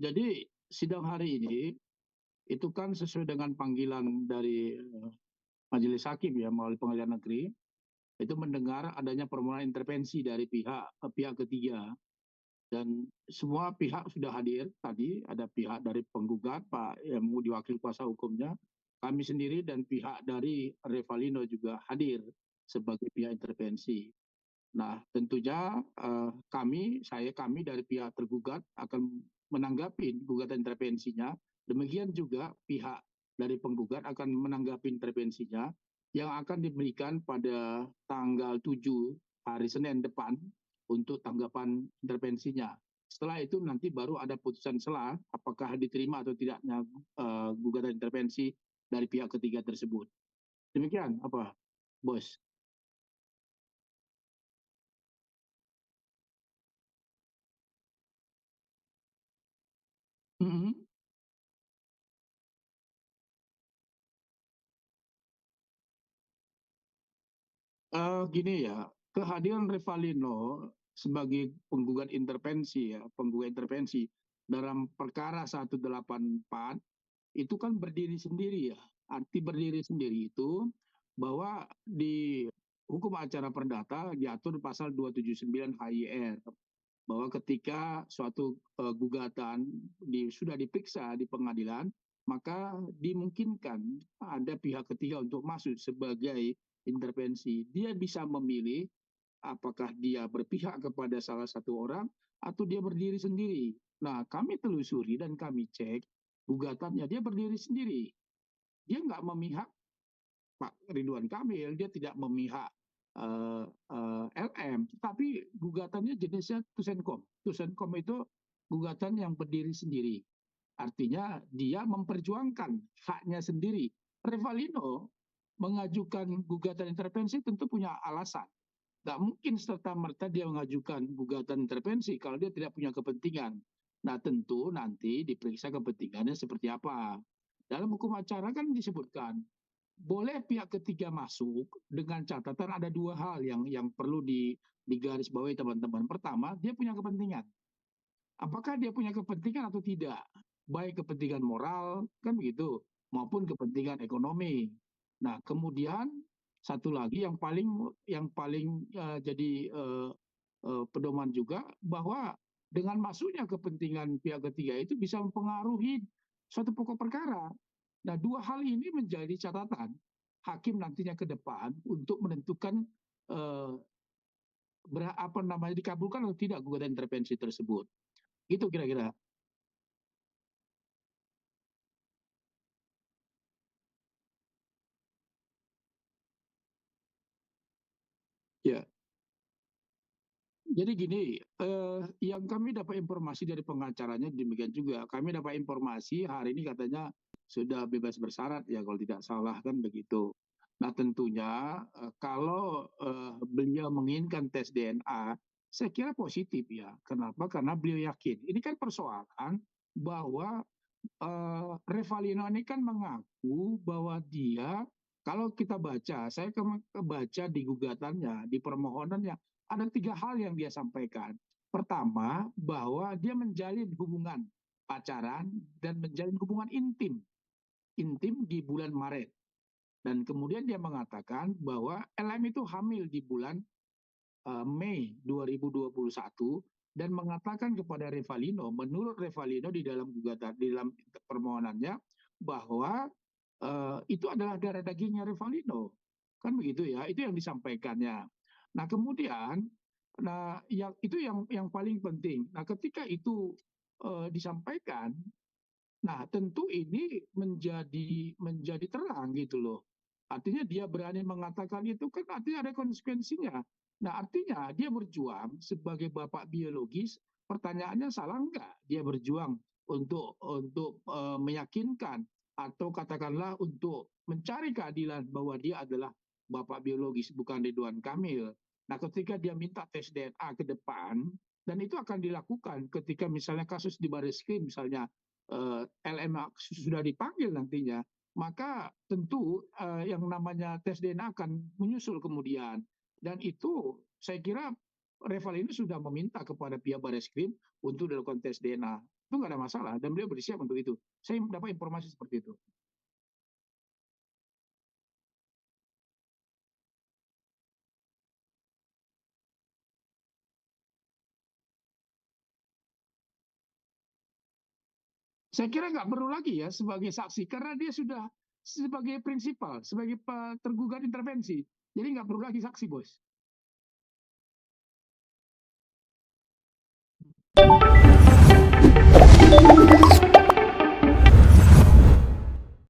Jadi sidang hari ini itu kan sesuai dengan panggilan dari Majelis Hakim ya melalui Pengadilan Negeri itu mendengar adanya permohonan intervensi dari pihak ketiga dan semua pihak sudah hadir tadi. Ada pihak dari penggugat Pak MU diwakili kuasa hukumnya, kami sendiri dan pihak dari Revalino juga hadir sebagai pihak intervensi. Nah, tentunya kami dari pihak tergugat akan menanggapi gugatan intervensinya. Demikian juga pihak dari penggugat akan menanggapi intervensinya yang akan diberikan pada tanggal 7 hari Senin depan untuk tanggapan intervensinya. Setelah itu nanti baru ada putusan selah apakah diterima atau tidaknya gugatan intervensi dari pihak ketiga tersebut. Demikian apa, Bos? Mhm. Gini ya, kehadiran Revalino sebagai penggugat intervensi dalam perkara 184 itu kan berdiri sendiri ya. Arti berdiri sendiri itu bahwa di hukum acara perdata diatur pasal 279 HIR bahwa ketika suatu gugatan sudah diperiksa di pengadilan, maka dimungkinkan ada pihak ketiga untuk masuk sebagai intervensi. Dia bisa memilih apakah dia berpihak kepada salah satu orang atau dia berdiri sendiri. Nah, kami telusuri dan kami cek gugatannya, dia berdiri sendiri. Dia nggak memihak Pak Ridwan Kamil, dia tidak memihak LM, tapi gugatannya jenisnya Tusenkom. Tusenkom itu gugatan yang berdiri sendiri. Artinya dia memperjuangkan haknya sendiri. Revalino mengajukan gugatan intervensi tentu punya alasan. Nggak mungkin serta-merta dia mengajukan gugatan intervensi kalau dia tidak punya kepentingan. Nah, tentu nanti diperiksa kepentingannya seperti apa. Dalam hukum acara kan disebutkan boleh pihak ketiga masuk dengan catatan ada dua hal yang perlu digarisbawahi teman-teman. Pertama, dia punya kepentingan. Apakah dia punya kepentingan atau tidak? Baik kepentingan moral, kan begitu, maupun kepentingan ekonomi. Nah, kemudian satu lagi yang paling jadi pedoman juga bahwa dengan masuknya kepentingan pihak ketiga itu bisa mempengaruhi suatu pokok perkara. Nah, dua hal ini menjadi catatan hakim nantinya ke depan untuk menentukan eh, apa namanya dikabulkan atau tidak gugatan intervensi tersebut. Itu kira-kira. Ya, jadi gini, yang kami dapat informasi dari pengacaranya demikian juga. Kami dapat informasi hari ini katanya sudah bebas bersyarat ya kalau tidak salah kan begitu. Nah tentunya kalau beliau menginginkan tes DNA, saya kira positif ya. Kenapa? Karena beliau yakin. Ini kan persoalan bahwa Revalino ini kan mengaku bahwa dia kalau kita baca, saya baca di gugatannya, di permohonannya, ada tiga hal yang dia sampaikan. Pertama, bahwa dia menjalin hubungan pacaran dan menjalin hubungan intim di bulan Maret. Dan kemudian dia mengatakan bahwa LM itu hamil di bulan Mei 2021 dan mengatakan kepada Revalino, menurut Revalino di dalam gugatan, di dalam permohonannya bahwa itu adalah darah dagingnya Revalino, kan begitu ya? Itu yang disampaikannya. Nah kemudian, nah yang paling penting. Nah ketika itu disampaikan, nah tentu ini menjadi terang gitu loh. Artinya dia berani mengatakan itu kan artinya ada konsekuensinya. Nah artinya dia berjuang sebagai bapak biologis. Pertanyaannya salah enggak dia berjuang untuk meyakinkan atau katakanlah untuk mencari keadilan bahwa dia adalah bapak biologis bukan Ridwan Kamil. Nah ketika dia minta tes DNA ke depan dan itu akan dilakukan ketika misalnya kasus di Barreskrim misalnya LM sudah dipanggil nantinya, maka tentu yang namanya tes DNA akan menyusul kemudian. Dan itu saya kira Reval ini sudah meminta kepada pihak Barreskrim untuk dilakukan tes DNA. Itu nggak ada masalah dan beliau bersiap untuk itu. Saya dapat informasi seperti itu. Saya kira nggak perlu lagi ya sebagai saksi karena dia sudah sebagai prinsipal, sebagai tergugat intervensi. Jadi nggak perlu lagi saksi, bos.